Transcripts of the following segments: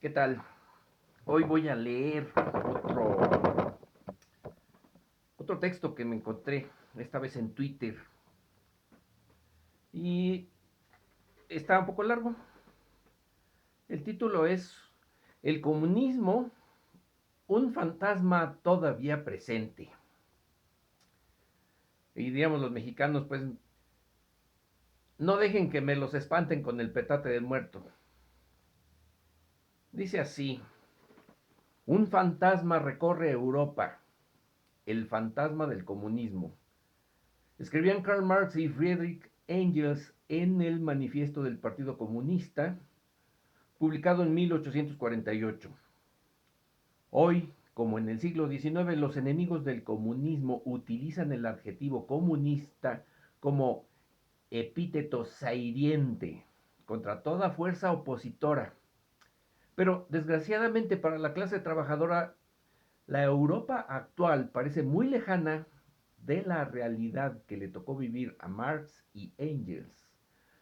¿Qué tal? Hoy voy a leer otro texto que me encontré, esta vez en Twitter, y está un poco largo. El título es El comunismo, un fantasma todavía presente. Y digamos los mexicanos, pues, no dejen que me los espanten con el petate del muerto. Dice así, un fantasma recorre Europa, el fantasma del comunismo. Escribían Karl Marx y Friedrich Engels en el Manifiesto del Partido Comunista, publicado en 1848. Hoy, como en el siglo XIX, los enemigos del comunismo utilizan el adjetivo comunista como epíteto zahiriente contra toda fuerza opositora. Pero desgraciadamente para la clase trabajadora, la Europa actual parece muy lejana de la realidad que le tocó vivir a Marx y Engels,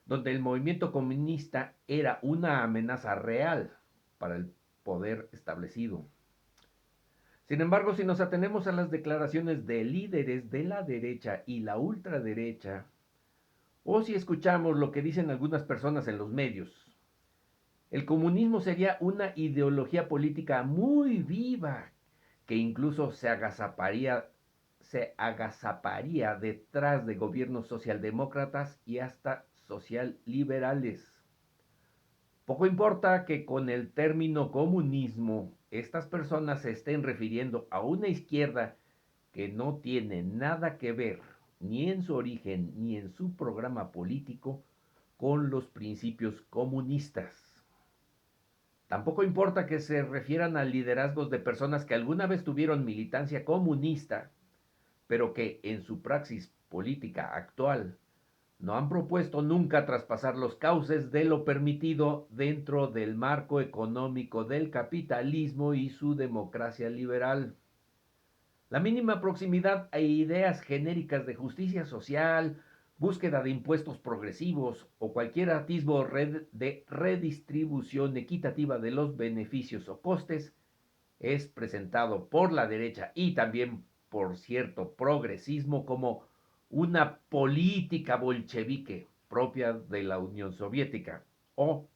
donde el movimiento comunista era una amenaza real para el poder establecido. Sin embargo, si nos atenemos a las declaraciones de líderes de la derecha y la ultraderecha, o si escuchamos lo que dicen algunas personas en los medios, el comunismo sería una ideología política muy viva que incluso se agazaparía detrás de gobiernos socialdemócratas y hasta socialliberales. Poco importa que con el término comunismo estas personas se estén refiriendo a una izquierda que no tiene nada que ver ni en su origen ni en su programa político con los principios comunistas. Tampoco importa que se refieran a liderazgos de personas que alguna vez tuvieron militancia comunista, pero que en su praxis política actual no han propuesto nunca traspasar los cauces de lo permitido dentro del marco económico del capitalismo y su democracia liberal. La mínima proximidad a ideas genéricas de justicia social, búsqueda de impuestos progresivos o cualquier atisbo de redistribución equitativa de los beneficios o costes es presentado por la derecha y también por cierto progresismo como una política bolchevique propia de la Unión Soviética o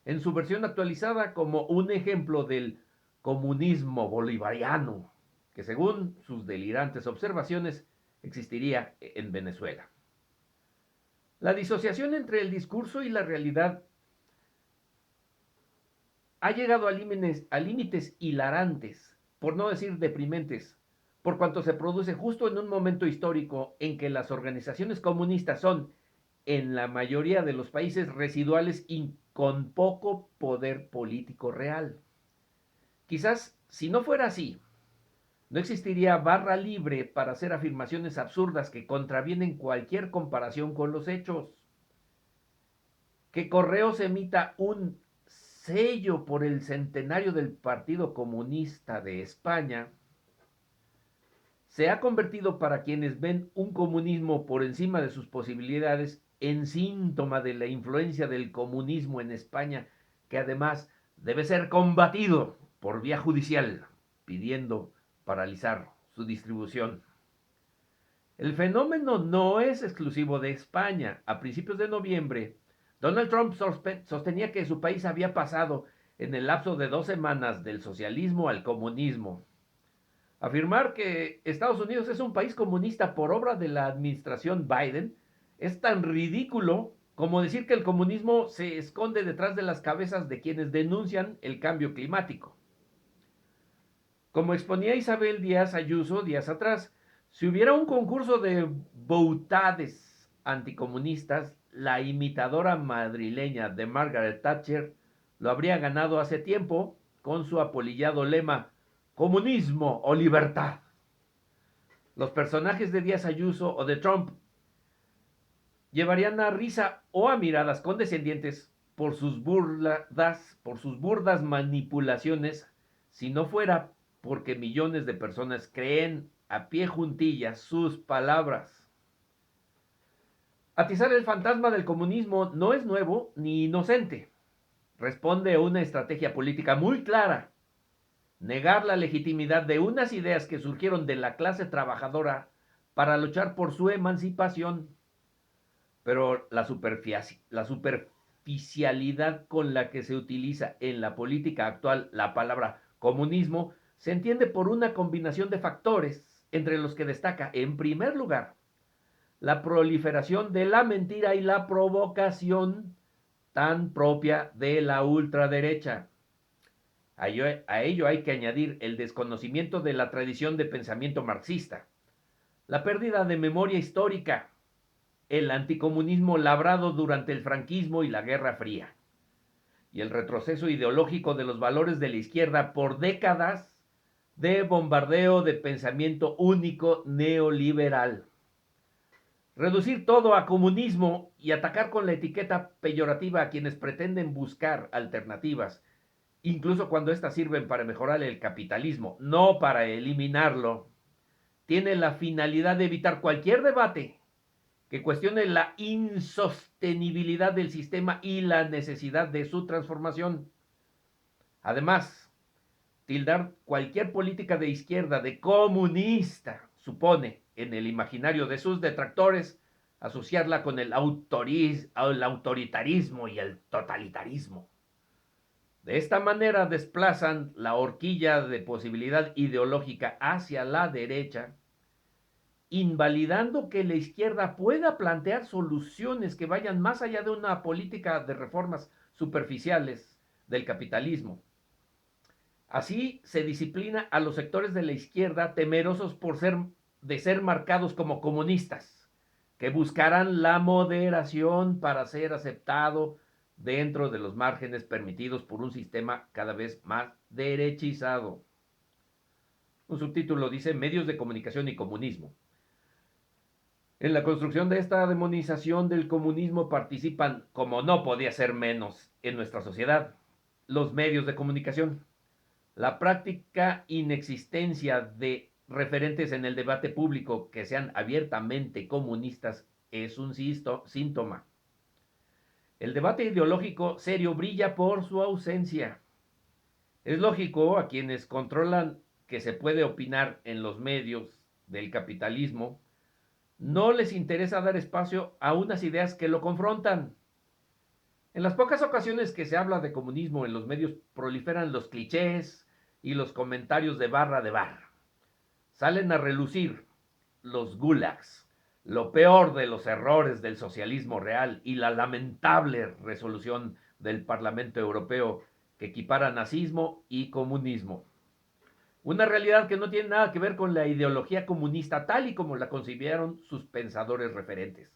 en su versión actualizada como un ejemplo del comunismo bolivariano que según sus delirantes observaciones existiría en Venezuela. La disociación entre el discurso y la realidad ha llegado a límites hilarantes, por no decir deprimentes, por cuanto se produce justo en un momento histórico en que las organizaciones comunistas son, en la mayoría de los países, residuales y con poco poder político real. Quizás, si no fuera así, no existiría barra libre para hacer afirmaciones absurdas que contravienen cualquier comparación con los hechos. Que Correos emita un sello por el centenario del Partido Comunista de España se ha convertido para quienes ven un comunismo por encima de sus posibilidades en síntoma de la influencia del comunismo en España, que además debe ser combatido por vía judicial, pidiendo paralizar su distribución. El fenómeno no es exclusivo de España. A principios de noviembre, Donald Trump sostenía que su país había pasado en el lapso de 2 semanas del socialismo al comunismo. Afirmar que Estados Unidos es un país comunista por obra de la administración Biden es tan ridículo como decir que el comunismo se esconde detrás de las cabezas de quienes denuncian el cambio climático. Como exponía Isabel Díaz Ayuso días atrás, si hubiera un concurso de boutades anticomunistas, la imitadora madrileña de Margaret Thatcher lo habría ganado hace tiempo con su apolillado lema comunismo o libertad. Los personajes de Díaz Ayuso o de Trump llevarían a risa o a miradas condescendientes por sus burdas manipulaciones, si no fuera porque millones de personas creen a pie juntillas sus palabras. Atizar el fantasma del comunismo no es nuevo ni inocente. responde a una estrategia política muy clara: negar la legitimidad de unas ideas que surgieron de la clase trabajadora para luchar por su emancipación. Pero la superficialidad con la que se utiliza en la política actual la palabra comunismo se entiende por una combinación de factores, entre los que destaca, en primer lugar, la proliferación de la mentira y la provocación tan propia de la ultraderecha. A ello hay que añadir el desconocimiento de la tradición de pensamiento marxista, la pérdida de memoria histórica, el anticomunismo labrado durante el franquismo y la Guerra Fría, y el retroceso ideológico de los valores de la izquierda por décadas de bombardeo de pensamiento único neoliberal. Reducir todo a comunismo y atacar con la etiqueta peyorativa a quienes pretenden buscar alternativas, incluso cuando éstas sirven para mejorar el capitalismo, no para eliminarlo, tiene la finalidad de evitar cualquier debate que cuestione la insostenibilidad del sistema y la necesidad de su transformación. Además, tildar cualquier política de izquierda de comunista supone, en el imaginario de sus detractores, asociarla con el autoritarismo y el totalitarismo. De esta manera desplazan la horquilla de posibilidad ideológica hacia la derecha, invalidando que la izquierda pueda plantear soluciones que vayan más allá de una política de reformas superficiales del capitalismo. Así se disciplina a los sectores de la izquierda temerosos de ser marcados como comunistas, que buscarán la moderación para ser aceptado dentro de los márgenes permitidos por un sistema cada vez más derechizado. Un subtítulo dice: Medios de comunicación y comunismo. En la construcción de esta demonización del comunismo participan, como no podía ser menos en nuestra sociedad, los medios de comunicación. La práctica inexistencia de referentes en el debate público que sean abiertamente comunistas es un síntoma. El debate ideológico serio brilla por su ausencia. Es lógico a quienes controlan que se puede opinar en los medios del capitalismo, no les interesa dar espacio a unas ideas que lo confrontan. En las pocas ocasiones que se habla de comunismo en los medios proliferan los clichés y los comentarios de barra de bar. Salen a relucir los gulags, lo peor de los errores del socialismo real y la lamentable resolución del Parlamento Europeo que equipara nazismo y comunismo. Una realidad que no tiene nada que ver con la ideología comunista tal y como la concibieron sus pensadores referentes.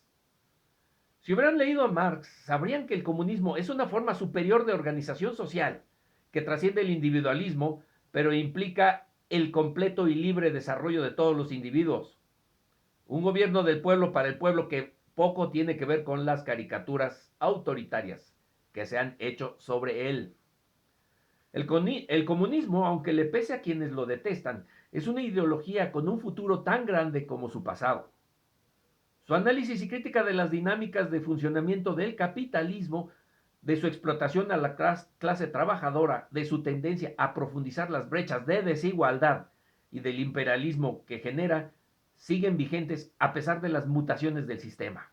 Si hubieran leído a Marx, sabrían que el comunismo es una forma superior de organización social que trasciende el individualismo, pero implica el completo y libre desarrollo de todos los individuos. Un gobierno del pueblo para el pueblo que poco tiene que ver con las caricaturas autoritarias que se han hecho sobre él. El comunismo, aunque le pese a quienes lo detestan, es una ideología con un futuro tan grande como su pasado. Su análisis y crítica de las dinámicas de funcionamiento del capitalismo, de su explotación a la clase trabajadora, de su tendencia a profundizar las brechas de desigualdad y del imperialismo que genera, siguen vigentes a pesar de las mutaciones del sistema.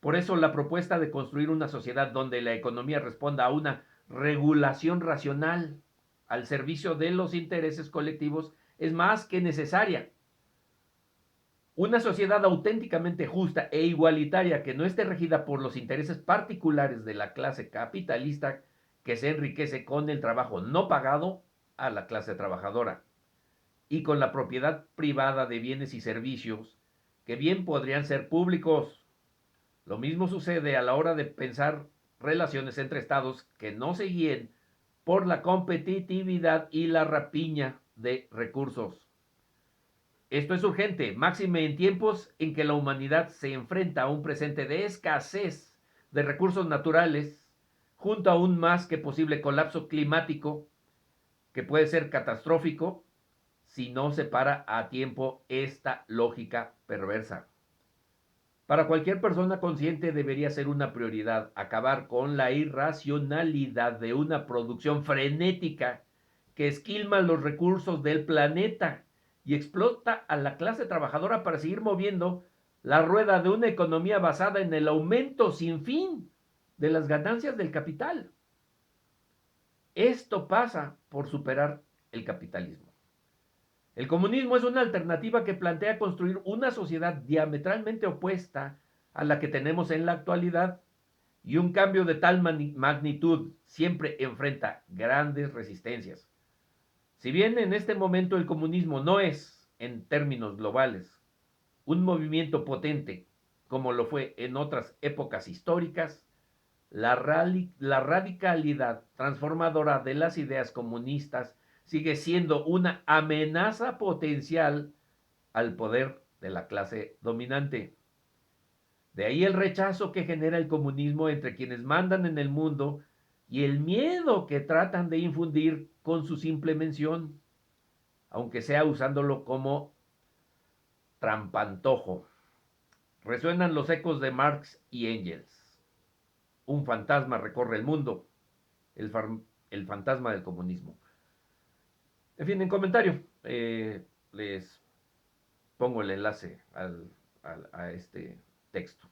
Por eso la propuesta de construir una sociedad donde la economía responda a una regulación racional al servicio de los intereses colectivos es más que necesaria. Una sociedad auténticamente justa e igualitaria que no esté regida por los intereses particulares de la clase capitalista que se enriquece con el trabajo no pagado a la clase trabajadora y con la propiedad privada de bienes y servicios que bien podrían ser públicos. Lo mismo sucede a la hora de pensar relaciones entre estados que no se guíen por la competitividad y la rapiña de recursos. Esto es urgente, máxime en tiempos en que la humanidad se enfrenta a un presente de escasez de recursos naturales, junto a un más que posible colapso climático que puede ser catastrófico si no se para a tiempo esta lógica perversa. Para cualquier persona consciente debería ser una prioridad acabar con la irracionalidad de una producción frenética que esquilma los recursos del planeta y explota a la clase trabajadora para seguir moviendo la rueda de una economía basada en el aumento sin fin de las ganancias del capital. Esto pasa por superar el capitalismo. El comunismo es una alternativa que plantea construir una sociedad diametralmente opuesta a la que tenemos en la actualidad, y un cambio de tal magnitud siempre enfrenta grandes resistencias. Si bien en este momento el comunismo no es, en términos globales, un movimiento potente como lo fue en otras épocas históricas, la radicalidad transformadora de las ideas comunistas sigue siendo una amenaza potencial al poder de la clase dominante. De ahí el rechazo que genera el comunismo entre quienes mandan en el mundo y el miedo que tratan de infundir con su simple mención, aunque sea usándolo como trampantojo. Resuenan los ecos de Marx y Engels. Un fantasma recorre el mundo, el, el fantasma del comunismo. En fin, en comentario les pongo el enlace a este texto.